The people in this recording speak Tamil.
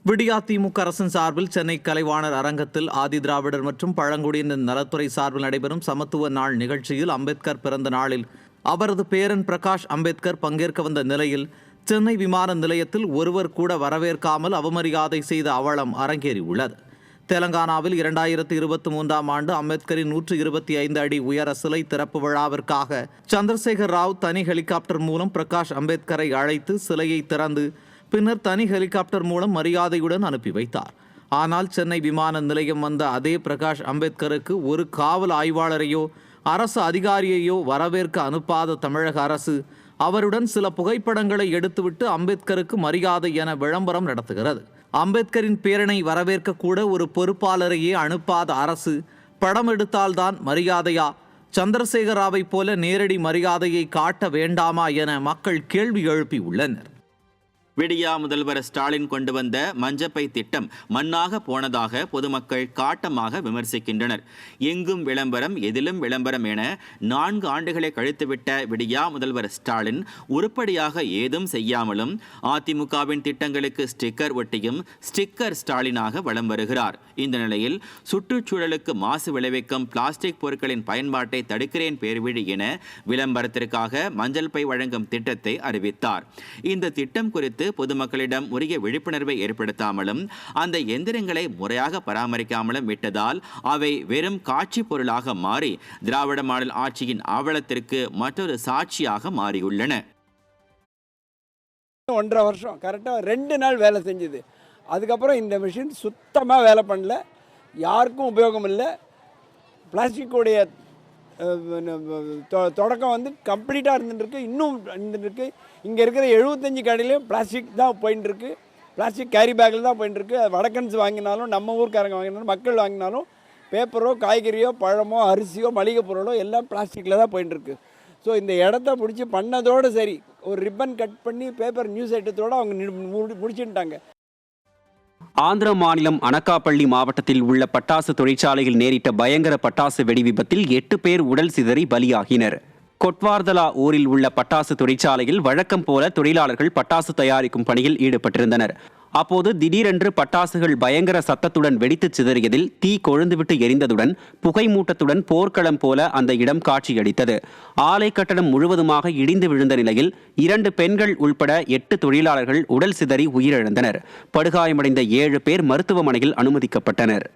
விடியா திமுக அரசின் சார்பில் சென்னை கலைவாணர் அரங்கத்தில் ஆதிதிராவிடர் மற்றும் பழங்குடியினர் நலத்துறை சார்பில் நடைபெறும் சமத்துவ நாள் நிகழ்ச்சியில் அம்பேத்கர் பிறந்த நாளில் அவரது பேரன் பிரகாஷ் அம்பேத்கர் பங்கேற்க வந்த நிலையில் சென்னை விமான நிலையத்தில் ஒருவர் கூட வரவேற்காமல் அவமரியாதை செய்த அவலம் அரங்கேறியுள்ளது. தெலங்கானாவில் 2023ஆம் ஆண்டு அம்பேத்கரின் 125 அடி உயர சிலை திறப்பு விழாவிற்காக சந்திரசேகர் ராவ் தனி ஹெலிகாப்டர் மூலம் பிரகாஷ் அம்பேத்கரை அழைத்து சிலையை திறந்து பின்னர் தனி ஹெலிகாப்டர் மூலம் மரியாதையுடன் அனுப்பி வைத்தார். ஆனால் சென்னை விமான நிலையம் வந்த அதே பிரகாஷ் அம்பேத்கருக்கு ஒரு காவல் ஆய்வாளரையோ அரசு அதிகாரியையோ வரவேற்க அனுப்பாத தமிழக அரசு அவருடன் சில புகைப்படங்களை எடுத்துவிட்டு அம்பேத்கருக்கு மரியாதை என விளம்பரம் நடத்துகிறது. அம்பேத்கரின் பேரனை வரவேற்க கூட ஒரு பொறுப்பாளரையே அனுப்பாத அரசு படம் எடுத்தால்தான் மரியாதையா? சந்திரசேகர் ராவை போல நேரடி மரியாதையை காட்ட வேண்டாமா என மக்கள் கேள்வி எழுப்பியுள்ளனர். விடியா முதல்வர் ஸ்டாலின் கொண்டு வந்த மஞ்சப்பை திட்டம் மண்ணாக போனதாக பொதுமக்கள் காட்டமாக விமர்சிக்கின்றனர். எங்கும் விளம்பரம், எதிலும் விளம்பரம் என 4 ஆண்டுகளை கழித்துவிட்ட விடியா முதல்வர் ஸ்டாலின் உருப்படியாக ஏதும் செய்யாமலும் அதிமுகவின் திட்டங்களுக்கு ஸ்டிக்கர் ஒட்டியும் ஸ்டிக்கர் ஸ்டாலினாக வலம் வருகிறார். இந்த நிலையில் சுற்றுச்சூழலுக்கு மாசு விளைவிக்கும் பிளாஸ்டிக் பொருட்களின் பயன்பாட்டை தடுக்கிறேன் பேர்வழி என விளம்பரத்திற்காக மஞ்சள் பை வழங்கும் திட்டத்தை அறிவித்தார். இந்த திட்டம் குறித்து பொதுமக்களிடம் உரிய விழிப்புணர்வை ஏற்படுத்தாமலும் அந்த எந்திரங்களை முறையாக பராமரிக்காமலும் விட்டதால் அவை வெறும் காட்சி பொருளாக மாறி திராவிட மாடல் ஆட்சியின் அவலத்திற்கு மற்றொரு சாட்சியாக மாறியுள்ளன. 1.5 வருஷம் கரெக்டாக 2 நாள் வேலை செஞ்சது. அதுக்கப்புறம் இந்த மிஷின் சுத்தமாக வேலை பண்ணல, யாருக்கும் உபயோகம் இல்லை. பிளாஸ்டிக்குடைய தொடக்கம் கம்ப்ளீட்டாக இருந்துருக்கு, இன்னும் இருந்துருக்கு. இங்கே இருக்கிற 75 கடையிலையும் பிளாஸ்டிக் தான் போயின்னு இருக்கு. பிளாஸ்டிக் கேரி பேக்கில் தான் போயின்னு இருக்கு. வடக்கன்ஸ் வாங்கினாலும், நம்ம ஊருக்காரங்க வாங்கினாலும், மக்கள் வாங்கினாலும் பேப்பரோ காய்கறியோ பழமோ அரிசியோ மளிகை பொருளோ எல்லாம் பிளாஸ்டிக்கில் தான் போயின்னு இருக்கு. ஸோ இந்த இடத்த பிடிச்சி பண்ணதோடு சரி, ஒரு ரிப்பன் கட் பண்ணி பேப்பர் நியூஸ் ஐட்டத்தோடு அவங்க முடிச்சுட்டாங்க. ஆந்திர மாநிலம் அனக்காப்பள்ளி மாவட்டத்தில் உள்ள பட்டாசு தொழிற்சாலையில் நேரிட்ட பயங்கர பட்டாசு வெடி விபத்தில் 8 பேர் உடல் சிதறி பலியாகினர். கொட்வார்தலா ஊரில் உள்ள பட்டாசு தொழிற்சாலையில் வழக்கம் போல தொழிலாளர்கள் பட்டாசு தயாரிக்கும் பணியில் ஈடுபட்டிருந்தனர். அப்போது திடீரென்று பட்டாசுகள் பயங்கர சத்தத்துடன் வெடித்து சிதறியதில் தீ கொழுந்துவிட்டு எரிந்ததுடன் புகை மூட்டத்துடன் போர்க்களம் போல அந்த இடம் காட்சியளித்தது. ஆலை கட்டடம் முழுவதுமாக இடிந்து விழுந்த நிலையில் 2 பெண்கள் உள்பட 8 தொழிலாளர்கள் உடல் சிதறி உயிரிழந்தனர். படுகாயமடைந்த 7 பேர் மருத்துவமனையில் அனுமதிக்கப்பட்டனர்.